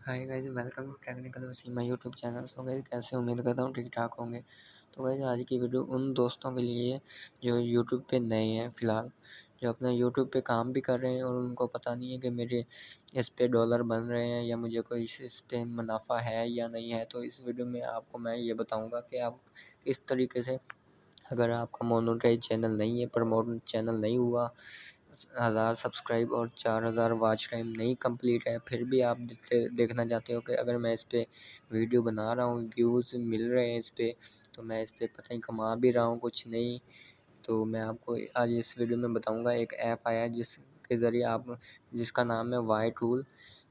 Hi guys, welcome to technical Wasima YouTube channel. So guys, कैसे उम्मीद करता हूँ ठीक ठाक होंगे। तो गाइस, आज की वीडियो उन दोस्तों के लिए है जो यूट्यूब पे नए हैं फ़िलहाल, जो अपना यूट्यूब पे काम भी कर रहे हैं और उनको पता नहीं है कि मेरे इस पे डॉलर बन रहे हैं या मुझे कोई इस पे मुनाफा है या नहीं है। तो इस वीडियो में आपको मैं ये बताऊँगा कि आप किस तरीके से, अगर आपका मोनेटाइज चैनल नहीं है, प्रमोट चैनल नहीं हुआ, 1000 सब्सक्राइब और 4000 वॉच टाइम नहीं कंप्लीट है, फिर भी आप देखना चाहते हो कि अगर मैं इस पे वीडियो बना रहा हूँ, व्यूज़ मिल रहे हैं इस पे, तो मैं इस पे पता नहीं कमा भी रहा हूँ कुछ नहीं। तो मैं आपको आज इस वीडियो में बताऊंगा, एक ऐप आया है जिसके ज़रिए आप, जिसका नाम है वाई टूल।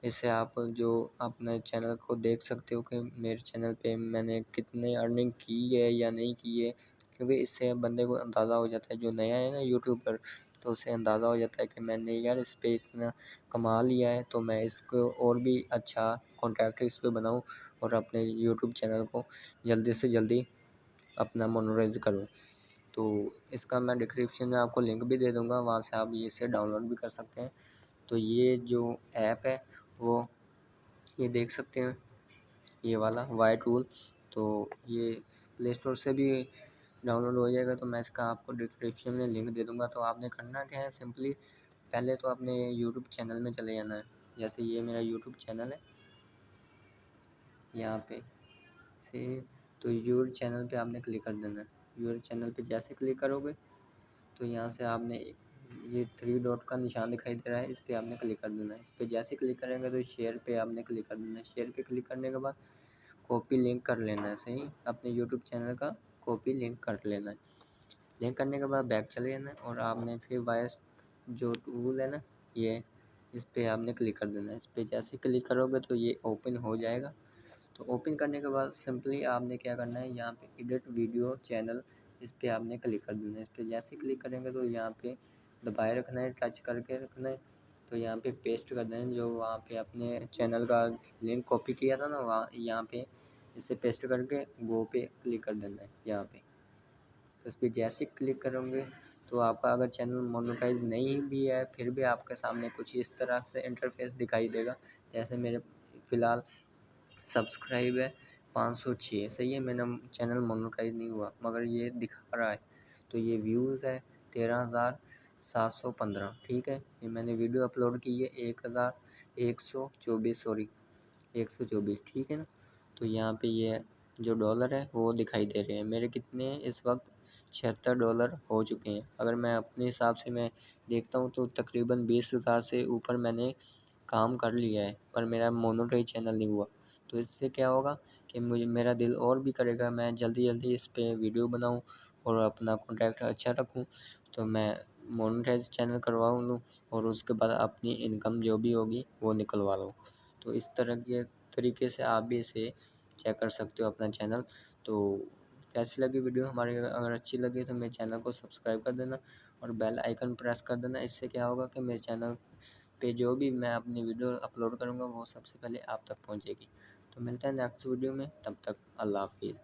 इससे आप जो अपने चैनल को देख सकते हो कि मेरे चैनल पे मैंने कितने अर्निंग की है या नहीं की है, क्योंकि इससे बंदे को अंदाज़ा हो जाता है, जो नया है ना यूट्यूब पर, तो उसे अंदाज़ा हो जाता है कि मैंने यार इस पे इतना कमा लिया है, तो मैं इसको और भी अच्छा कॉन्टैक्ट इस पे बनाऊँ और अपने यूट्यूब चैनल को जल्दी से जल्दी अपना मोनेटाइज करूँ। तो इसका मैं डिस्क्रिप्शन में आपको लिंक भी दे दूँगा, वहाँ से आप ये इसे डाउनलोड भी कर सकते हैं। तो ये जो ऐप है वो ये देख सकते हैं, ये वाला वाई टूल। तो ये प्ले स्टोर से भी डाउनलोड हो जाएगा, तो मैं इसका आपको डिस्क्रिप्शन में लिंक दे दूँगा। तो आपने करना क्या है, सिंपली पहले तो अपने यूट्यूब चैनल में चले जाना है। जैसे ये मेरा यूट्यूब चैनल है, यहाँ पे से, तो यूट्यूब चैनल पे आपने क्लिक कर देना है। यूट्यूब चैनल पे जैसे क्लिक करोगे तो यहाँ से आपने ये 3 डॉट का निशान दिखाई दे रहा है, इस पे आपने क्लिक कर देना है। इस पे जैसे क्लिक करेंगे तो शेयर पे आपने क्लिक कर देना है। शेयर पे क्लिक करने के बाद कॉपी लिंक कर लेना है, सही अपने यूट्यूब चैनल का कॉपी लिंक कर लेना है। लिंक करने के बाद बैक चले जाना है और आपने फिर वायस जो टूल है ना, ये इस पे आपने क्लिक कर देना है। इस पे जैसे क्लिक करोगे तो ये ओपन हो जाएगा। तो ओपन करने के बाद सिंपली आपने क्या करना है, यहाँ पे एडिट वीडियो चैनल, इस पे आपने क्लिक कर देना है। इस पे जैसे क्लिक करेंगे तो यहाँ पे दबाए रखना है, टच करके रखना है। तो यहाँ पे पेस्ट कर देना है, जो वहाँ पे अपने चैनल का लिंक कॉपी किया था ना, वहाँ यहाँ पे इसे पेस्ट करके वो पे क्लिक कर देना है यहाँ पे। तो इस पर जैसे क्लिक करोगे तो आपका अगर चैनल मोनेटाइज नहीं भी है, फिर भी आपके सामने कुछ इस तरह से इंटरफेस दिखाई देगा। जैसे मेरे फ़िलहाल सब्सक्राइब है 506, सही है, मेरा चैनल मोनेटाइज नहीं हुआ मगर ये दिखा रहा है। तो ये व्यूज़ है 13,715, ठीक है। ये मैंने वीडियो अपलोड की है 1124, सॉरी 124, ठीक है ना। तो यहाँ पे ये जो डॉलर है वो दिखाई दे रहे हैं मेरे, कितने इस वक्त $76 हो चुके हैं। अगर मैं अपने हिसाब से मैं देखता हूँ तो तकरीबन 20,000 से ऊपर मैंने काम कर लिया है, पर मेरा मोनेटाइज चैनल नहीं हुआ। तो इससे क्या होगा कि मुझे, मेरा दिल और भी करेगा मैं जल्दी जल्दी इस पे वीडियो बनाऊं और अपना कॉन्टैक्ट अच्छा रखूं, तो मैं मोनेटाइज चैनल करवा लूँ और उसके बाद अपनी इनकम जो भी होगी वो निकलवा लूँ। तो इस तरह के तरीके से आप भी इसे चेक कर सकते हो अपना चैनल। तो कैसी लगी वीडियो हमारी, अगर अच्छी लगी तो मेरे चैनल को सब्सक्राइब कर देना और बेल आइकन प्रेस कर देना। इससे क्या होगा कि मेरे चैनल पे जो भी मैं अपनी वीडियो अपलोड करूँगा वो सबसे पहले आप तक पहुँचेगी। तो मिलते हैं नेक्स्ट वीडियो में, तब तक अल्लाह हाफिज़।